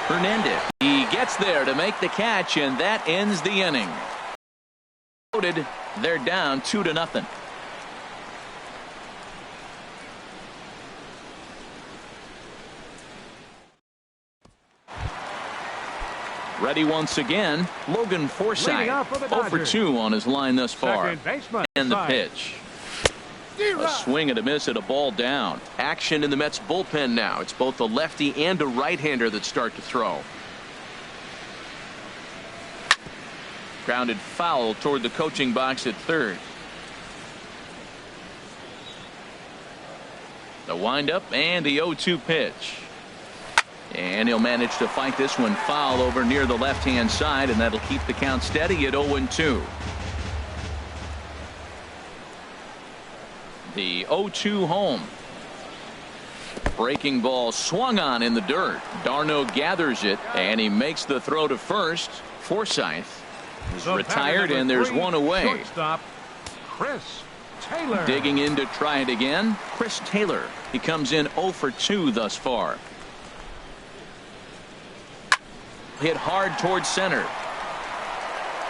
Hernandez. He gets there to make the catch, and that ends the inning. They're down 2-0. Ready once again, Logan Forsythe, 0 for 2 on his line thus far. And the pitch. A swing and a miss at a ball down. Action in the Mets bullpen now. It's both a lefty and a right-hander that start to throw. Grounded foul toward the coaching box at third. The windup and the 0-2 pitch. And he'll manage to fight this one foul over near the left-hand side, and that'll keep the count steady at 0-2. The 0-2 home. Breaking ball swung on in the dirt. d'Arnaud gathers it, and he makes the throw to first. Forsythe is retired, and there's one away. Shortstop, Chris Taylor. Digging in to try it again, Chris Taylor. He comes in 0 for 2 thus far. Hit hard towards center.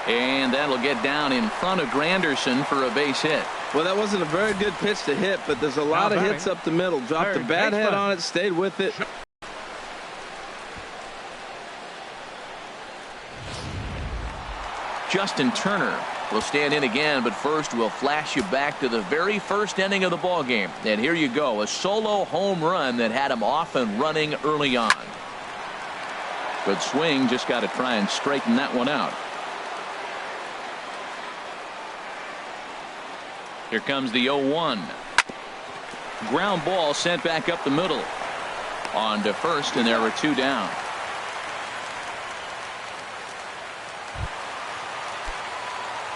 And that'll get down in front of Granderson for a base hit. Well, that wasn't a very good pitch to hit, but there's a lot of hits up the middle. Dropped the bat head on it, stayed with it. Justin Turner will stand in again, but first we'll flash you back to the very first inning of the ball game. And here you go, a solo home run that had him off and running early on. Good swing, just got to try and straighten that one out. Here comes the 0-1. Ground ball sent back up the middle. On to first, and there were 2 down.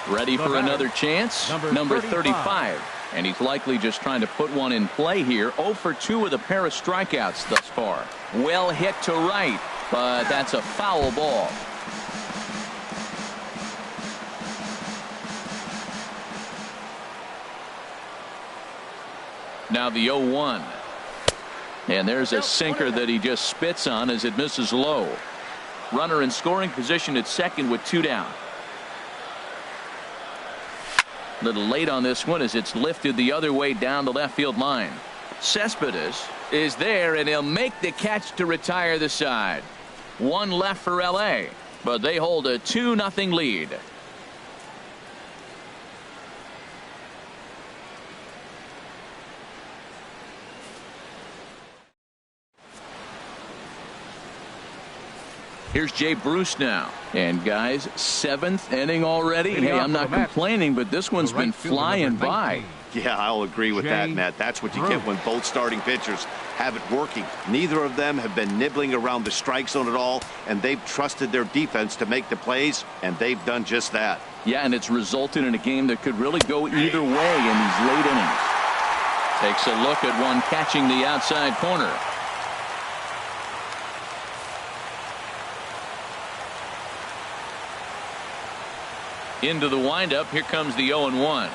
Ready for another chance? Number 35. And he's likely just trying to put one in play here. 0 for 2 with a pair of strikeouts thus far. Well hit to right, but that's a foul ball. Now the 0-1. And there's a sinker that he just spits on as it misses low. Runner in scoring position at second with 2 down. A little late on this one as it's lifted the other way down the left field line. Cespedes is there, and he'll make the catch to retire the side. 1 left for LA, but they hold a 2-0 lead. Here's Jay Bruce now. And guys, 7th inning already. Hey, I'm not complaining, but this one's been flying by. Yeah, I'll agree with that, Matt. That's what you get when both starting pitchers have it working. Neither of them have been nibbling around the strike zone at all, and they've trusted their defense to make the plays, and they've done just that. Yeah, and it's resulted in a game that could really go either way in these late innings. Takes a look at one catching the outside corner. Into the windup. Here comes the 0-1.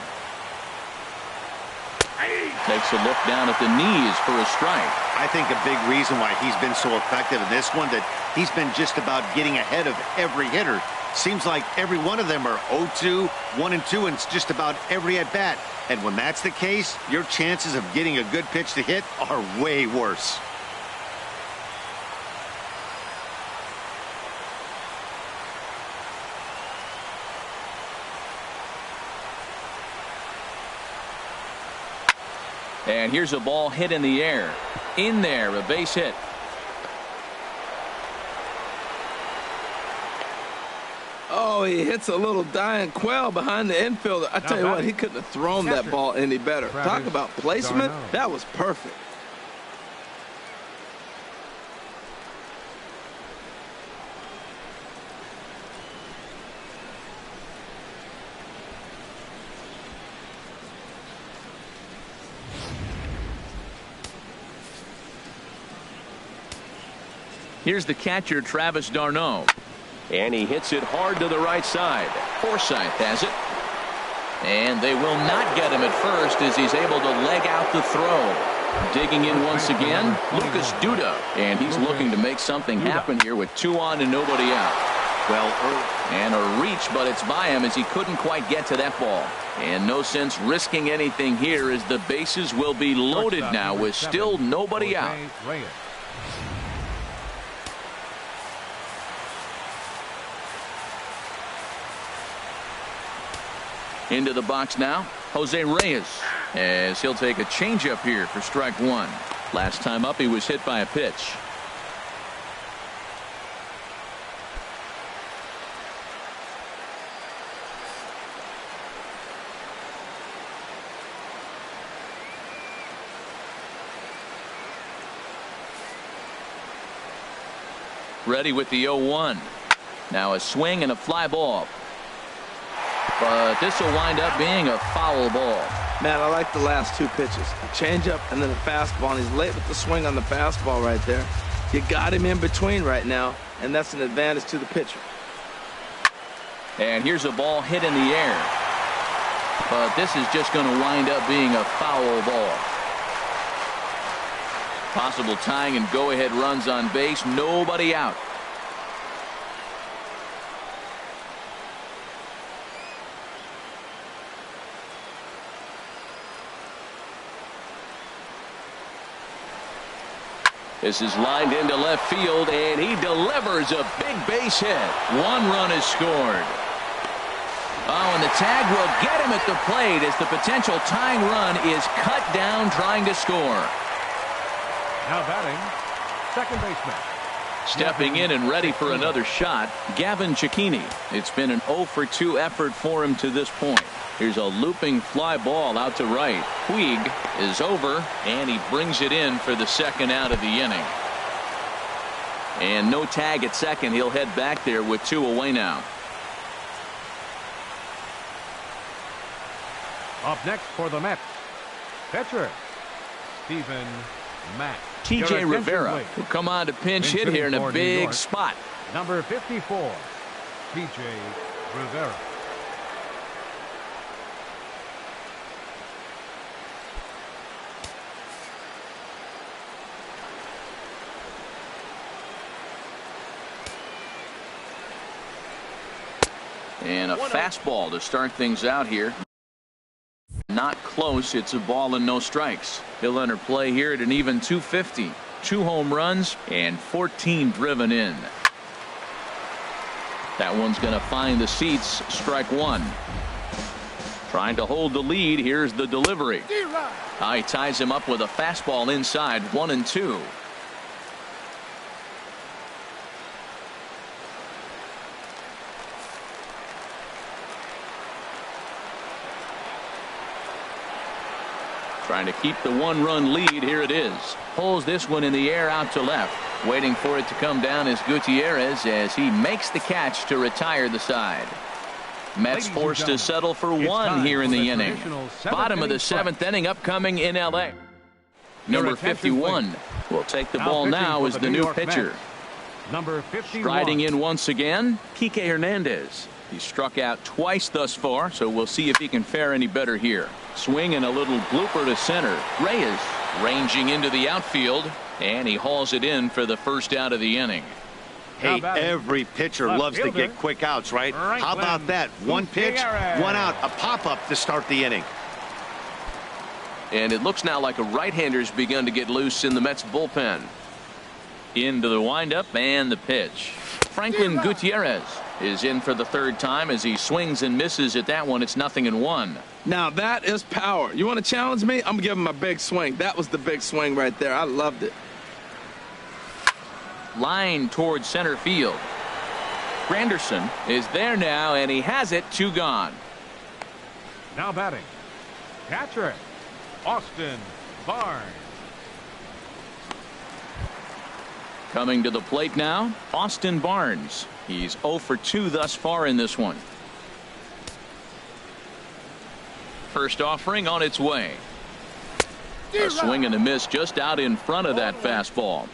Takes a look down at the knees for a strike. I think a big reason why he's been so effective in this one, that he's been just about getting ahead of every hitter. Seems like every one of them are 0-2, 1-2, and it's just about every at bat. And when that's the case, your chances of getting a good pitch to hit are way worse. And here's a ball hit in the air. In there, a base hit. Oh, he hits a little dying quail behind the infielder. I tell you what, he couldn't have thrown that ball any better. Talk about placement. That was perfect. Here's the catcher, Travis d'Arnaud. And he hits it hard to the right side. Forsythe has it. And they will not get him at first as he's able to leg out the throw. Digging in once again, Lucas Duda. And he's looking to make something happen here with 2 on and nobody out. Well, and a reach, but it's by him as he couldn't quite get to that ball. And no sense risking anything here as the bases will be loaded now with still nobody out. Into the box now, Jose Reyes, as he'll take a changeup here for strike 1. Last time up, he was hit by a pitch. Ready with the 0-1. Now a swing and a fly ball. But this will wind up being a foul ball. Man, I like the last 2 pitches. A changeup and then a fastball. And he's late with the swing on the fastball right there. You got him in between right now, and that's an advantage to the pitcher. And here's a ball hit in the air. But this is just going to wind up being a foul ball. Possible tying and go-ahead runs on base. Nobody out. This is lined into left field, and he delivers a big base hit. 1 run is scored. Oh, and the tag will get him at the plate as the potential tying run is cut down trying to score. Now batting, second baseman. Stepping in and ready for another shot, Gavin Cecchini. It's been an 0 for 2 effort for him to this point. Here's a looping fly ball out to right. Puig is over, and he brings it in for the second out of the inning. And no tag at second. He'll head back there with 2 away now. Up next for the Mets, pitcher Stephen Mack. T.J. Rivera will come on to pinch hit here in a big spot. Number 54, T.J. Rivera. And a fastball to start things out here. Not close. It's a ball and no strikes. He'll enter play here at an even 250. 2 home runs and 14 driven in. That one's going to find the seats. Strike 1. Trying to hold the lead. Here's the delivery. He ties him up with a fastball inside. 1-2. Trying to keep the 1-run lead. Here it is. Pulls this one in the air out to left. Waiting for it to come down is Gutierrez as he makes the catch to retire the side. Mets forced to settle for 1 here in the inning. Bottom of the 7th inning upcoming in L.A. Number 51 will take the ball now as the new pitcher. Number 51. Striding in once again, Kike Hernandez. He struck out twice thus far, so we'll see if he can fare any better here. Swing and a little blooper to center. Reyes ranging into the outfield, and he hauls it in for the first out of the inning. Hey, every pitcher loves to get quick outs, right? How about that? 1 pitch, 1 out, a pop-up to start the inning. And it looks now like a right-hander's begun to get loose in the Mets bullpen. Into the windup and the pitch. Franklin Gutierrez is in for the 3rd time as he swings and misses at that one. It's 0-1. Now that is power. You want to challenge me? I'm going to give him a big swing. That was the big swing right there. I loved it. Line towards center field. Granderson is there now, and he has it. 2 gone. Now batting, catcher Austin Barnes. Coming to the plate now, Austin Barnes. He's 0 for 2 thus far in this one. First offering on its way. A swing and a miss just out in front of that fastball.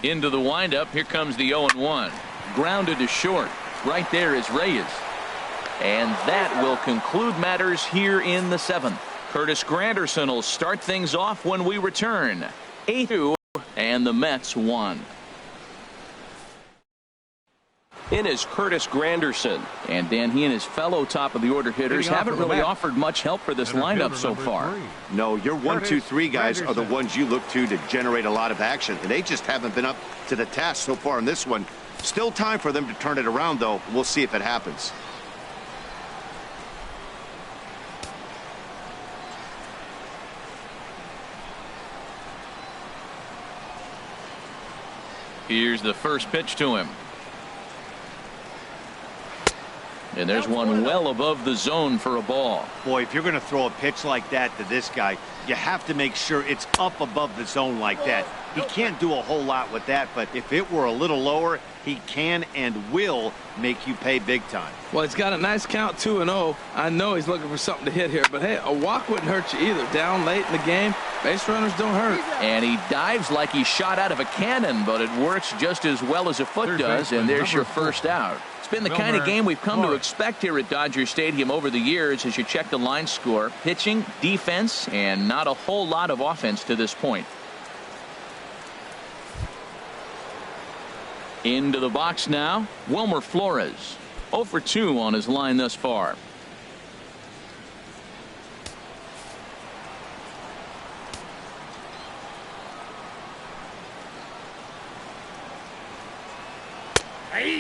Into the windup. Here comes the 0-1. Grounded to short. Right there is Reyes. And that will conclude matters here in the 7th. Curtis Granderson will start things off when we return. 8-2, and the Mets won. In is Curtis Granderson. And Dan, he and his fellow top of the order hitters haven't really offered much help for this lineup so far. No, your 1, 2, 3 guys are the ones you look to generate a lot of action, and they just haven't been up to the task so far in this one. Still time for them to turn it around, though. We'll see if it happens. Here's the first pitch to him. And there's one well above the zone for a ball. Boy, if you're going to throw a pitch like that to this guy, you have to make sure it's up above the zone like that. He can't do a whole lot with that, but if it were a little lower, he can and will make you pay big time. Well, he's got a nice count, 2-0. I know he's looking for something to hit here, but hey, a walk wouldn't hurt you either. Down late in the game, base runners don't hurt. And he dives like he shot out of a cannon, but it works just as well as a foot does, and there's your first out. It's been the kind of game we've come to expect here at Dodger Stadium over the years as you check the line score. Pitching, defense, and not a whole lot of offense to this point. Into the box now, Wilmer Flores. 0 for 2 on his line thus far.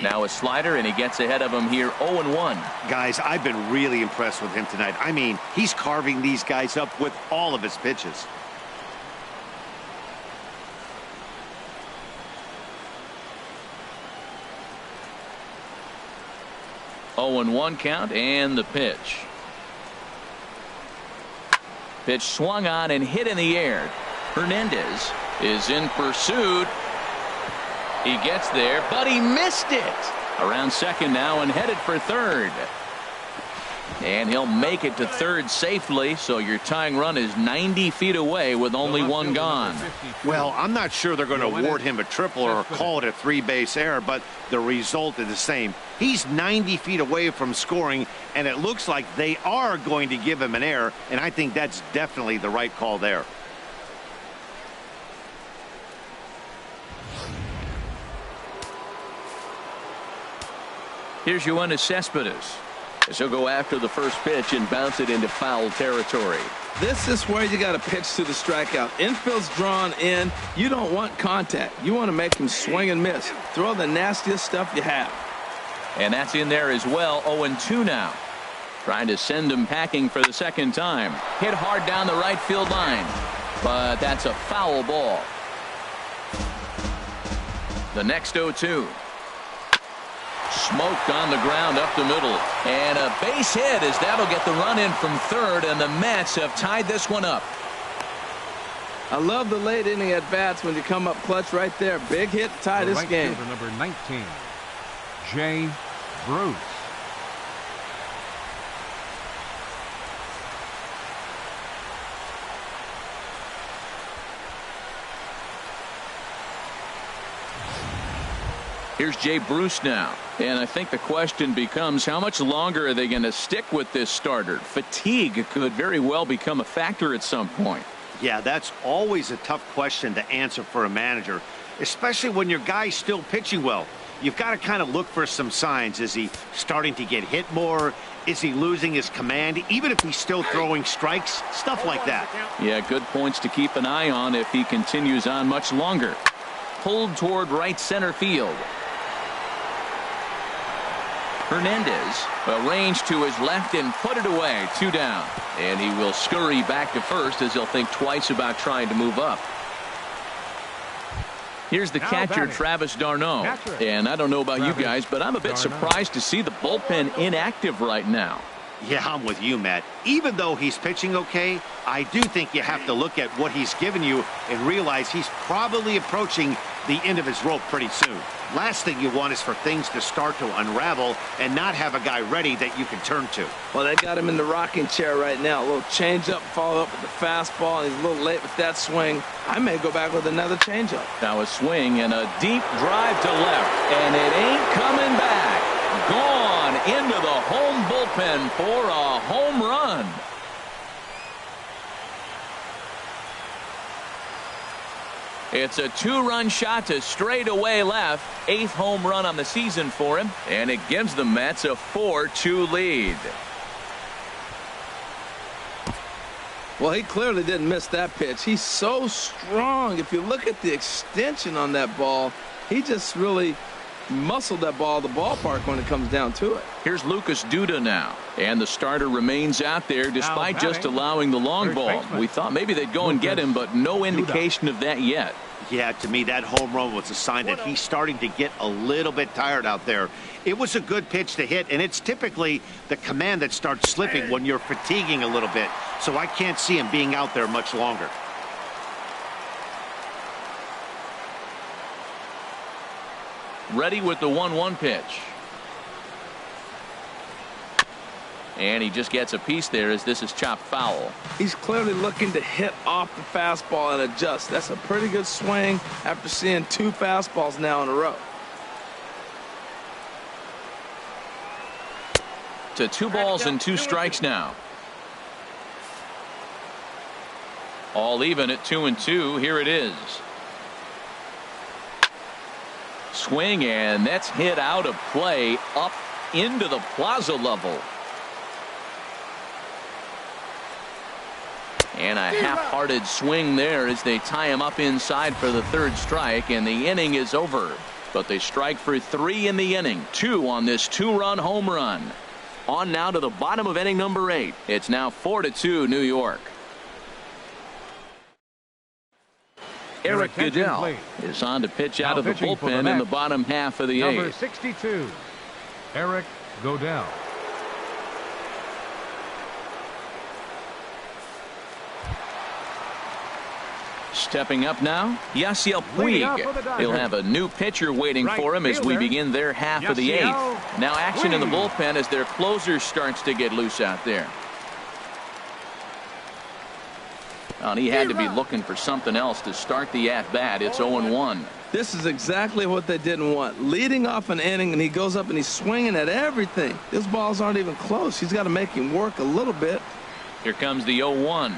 Now a slider, and he gets ahead of him here, 0-1. Guys, I've been really impressed with him tonight. I mean, he's carving these guys up with all of his pitches. Oh, 0-1 count, and the pitch. Pitch swung on and hit in the air. Hernandez is in pursuit. He gets there, but he missed it. Around second now and headed for third. And he'll make it to third safely, so your tying run is 90 feet away with only one gone. Well, I'm not sure they're going to award him a triple or call it a 3-base error, but the result is the same. He's 90 feet away from scoring, and it looks like they are going to give him an error, and I think that's definitely the right call there. Here's Yoenis Cespedes. As he'll go after the first pitch and bounce it into foul territory. This is where you got to pitch to the strikeout. Infield's drawn in. You don't want contact. You want to make him swing and miss. Throw the nastiest stuff you have. And that's in there as well. 0-2 now. Trying to send him packing for the second time. Hit hard down the right field line. But that's a foul ball. The next 0-2. Smoked on the ground up the middle. And a base hit as that'll get the run in from third, and the Mets have tied this one up. I love the late inning at bats when you come up clutch right there. Big hit to tie this game. Number 19, Jay Bruce. Here's Jay Bruce now. And I think the question becomes, how much longer are they going to stick with this starter? Fatigue could very well become a factor at some point. Yeah, that's always a tough question to answer for a manager, especially when your guy's still pitching well. You've got to kind of look for some signs. Is he starting to get hit more? Is he losing his command, even if he's still throwing strikes? Stuff like that. Yeah, good points to keep an eye on if he continues on much longer. Pulled toward right center field. Hernandez arranged to his left and put it away. 2 down. And he will scurry back to first as he'll think twice about trying to move up. Here's the catcher, Travis d'Arnaud. And I don't know about you guys, but I'm a bit surprised to see the bullpen inactive right now. Yeah, I'm with you, Matt. Even though he's pitching okay, I do think you have to look at what he's given you and realize he's probably approaching the end of his rope pretty soon. Last thing you want is for things to start to unravel and not have a guy ready that you can turn to. Well, they got him in the rocking chair right now. A little changeup, follow up with the fastball. He's a little late with that swing. I may go back with another changeup. Now a swing and a deep drive to left, and it ain't coming back. Gone into the home bullpen for a home run. It's a two-run shot to straightaway left. 8th home run on the season for him, and it gives the Mets a 4-2 lead. Well, he clearly didn't miss that pitch. He's so strong. If you look at the extension on that ball, he just really muscled that ball to the ballpark when it comes down to it. Here's Lucas Duda now, and the starter remains out there despite just allowing the long ball. We thought maybe they'd go and get him, but no indication of that yet. Yeah, to me, that home run was a sign that he's starting to get a little bit tired out there. It was a good pitch to hit, and it's typically the command that starts slipping when you're fatiguing a little bit. So I can't see him being out there much longer. Ready with the 1-1 pitch. And he just gets a piece there as this is chopped foul. He's clearly looking to hit off the fastball and adjust. That's a pretty good swing after seeing 2 fastballs now in a row. To 2 balls and 2 strikes now. All even at 2-2. Here it is. Swing, and that's hit out of play up into the plaza level. And a half-hearted swing there as they tie him up inside for the 3rd strike, and the inning is over. But they strike for 3 in the inning, 2 on this 2-run home run. On now to the bottom of inning number 8. It's now 4-2 New York. Eric Goodell is on to pitch out of the bullpen in the bottom half of the 8th. Number 62, Eric Goodell. Stepping up now, Yasiel Puig. He'll have a new pitcher waiting for him as we begin their half of the 8th. Now action in the bullpen as their closer starts to get loose out there. And he had to be looking for something else to start the at-bat. It's 0-1. This is exactly what they didn't want. Leading off an inning, and he goes up and he's swinging at everything. Those balls aren't even close. He's got to make him work a little bit. Here comes the 0-1.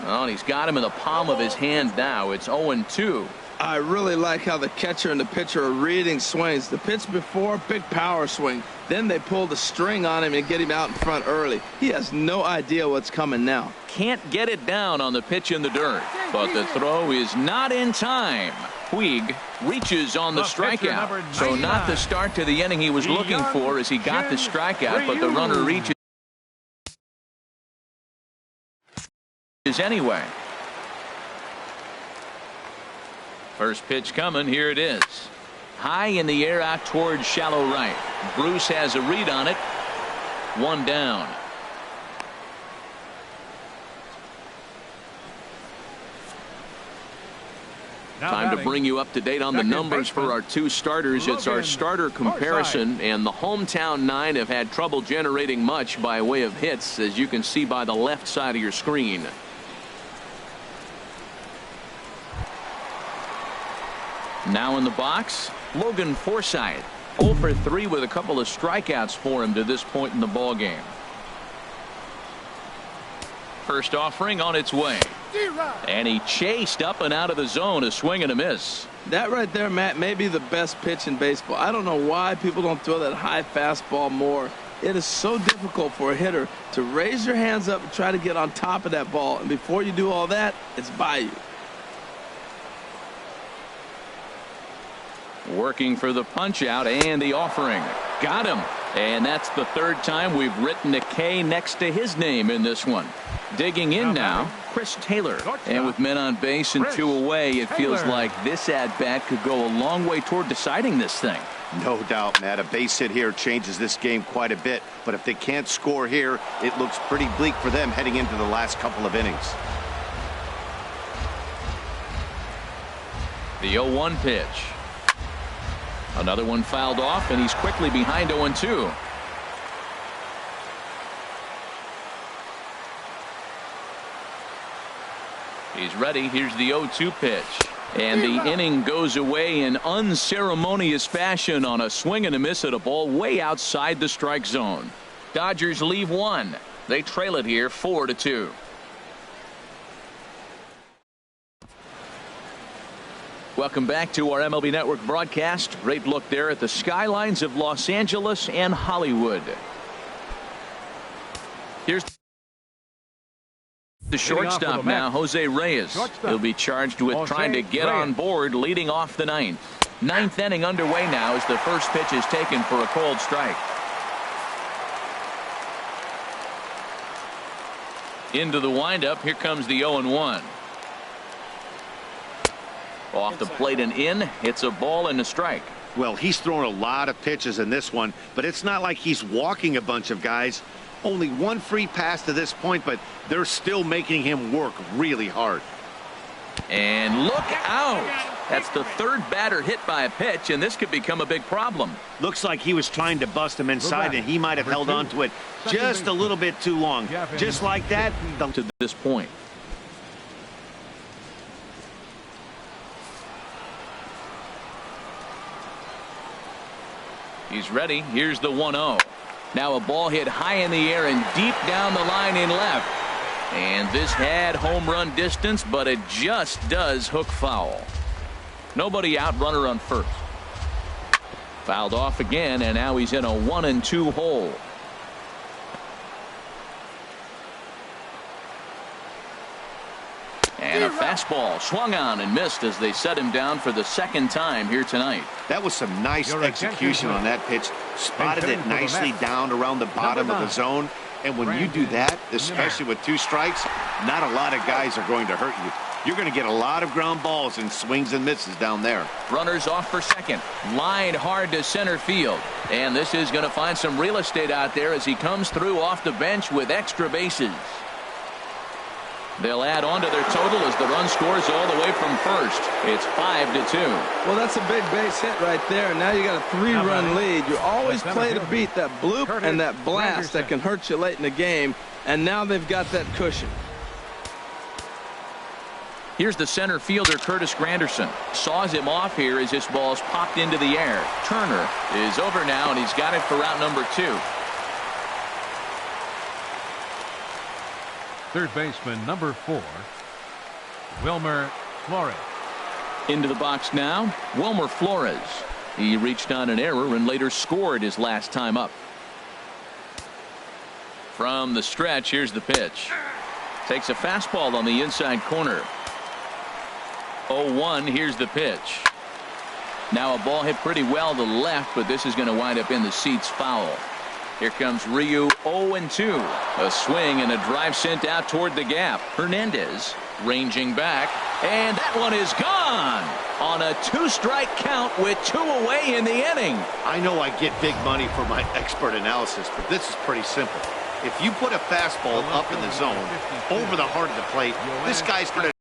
Oh, and he's got him in the palm of his hand now. It's 0-2. I really like how the catcher and the pitcher are reading swings. The pitch before, big power swing. Then they pull the string on him and get him out in front early. He has no idea what's coming now. Can't get it down on the pitch in the dirt, but the throw is not in time. Puig reaches on the strikeout. So not the start to the inning he was looking for as he got the strikeout, but the runner reaches anyway. First pitch coming. Here it is. High in the air out towards shallow right. Bruce has a read on it. 1 down. Time to bring you up to date on the numbers for our 2 starters. It's our starter comparison, and the hometown 9 have had trouble generating much by way of hits, as you can see by the left side of your screen. Now in the box, Logan Forsythe, 0 for 3 with a couple of strikeouts for him to this point in the ball game. First offering on its way, and he chased up and out of the zone, a swing and a miss. That right there, Matt, may be the best pitch in baseball. I don't know why people don't throw that high fastball more. It is so difficult for a hitter to raise your hands up and try to get on top of that ball, and before you do all that, it's by you. Working for the punch out and the offering. Got him. And that's the 3rd time we've written a K next to his name in this one. Digging in now, Chris Taylor. And with men on base and 2 away, it feels like this at-bat could go a long way toward deciding this thing. No doubt, Matt. A base hit here changes this game quite a bit. But if they can't score here, it looks pretty bleak for them heading into the last couple of innings. The 0-1 pitch. Another one fouled off, and he's quickly behind 0-2. He's ready. Here's the 0-2 pitch. And the inning goes away in unceremonious fashion on a swing and a miss at a ball way outside the strike zone. Dodgers leave one. They trail it here 4-2. Welcome back to our MLB Network broadcast. Great look there at the skylines of Los Angeles and Hollywood. Here's the shortstop now, Jose Reyes. He'll be charged with trying to get on board leading off the ninth. Ninth inning underway now as the first pitch is taken for a cold strike. Into the windup. Here comes the 0-1. Off the plate and in. It's a ball and a strike. Well, he's thrown a lot of pitches in this one, but it's not like he's walking a bunch of guys. Only one free pass to this point, but they're still making him work really hard. And look out. That's the third batter hit by a pitch, and this could become a big problem. Looks like he was trying to bust him inside, and he might have held on to it just a little bit too long. Just like that. To this point. He's ready. Here's the 1-0. Now a ball hit high in the air and deep down the line in left. And this had home run distance, but it just does hook foul. Nobody out, runner on first. Fouled off again, and now he's in a 1-2 hole. And a fastball swung on and missed as they set him down for the second time here tonight. That was some nice execution on that pitch. Spotted it nicely down around the bottom of the zone. And when you do that, especially with two strikes, not a lot of guys are going to hurt you. You're going to get a lot of ground balls and swings and misses down there. Runners off for second. Line hard to center field. And this is going to find some real estate out there as he comes through off the bench with extra bases. They'll add on to their total as the run scores all the way from first. It's 5-2. Well, that's a big base hit right there. And now you got a 3-run lead. You always play to beat that bloop and that blast that can hurt you late in the game. And now they've got that cushion. Here's the center fielder, Curtis Granderson. Saws him off here as this ball's popped into the air. Turner is over now, and he's got it for route number 2. Third baseman, number 4, Wilmer Flores. Into the box now, Wilmer Flores. He reached on an error and later scored his last time up. From the stretch, here's the pitch. Takes a fastball on the inside corner. 0-1, here's the pitch. Now a ball hit pretty well to the left, but this is going to wind up in the seats foul. Here comes Ryu, 0-2. A swing and a drive sent out toward the gap. Hernandez ranging back, and that one is gone on a 2-strike count with 2 away in the inning. I know I get big money for my expert analysis, but this is pretty simple. If you put a fastball up in the zone over the heart of the plate, this guy's going to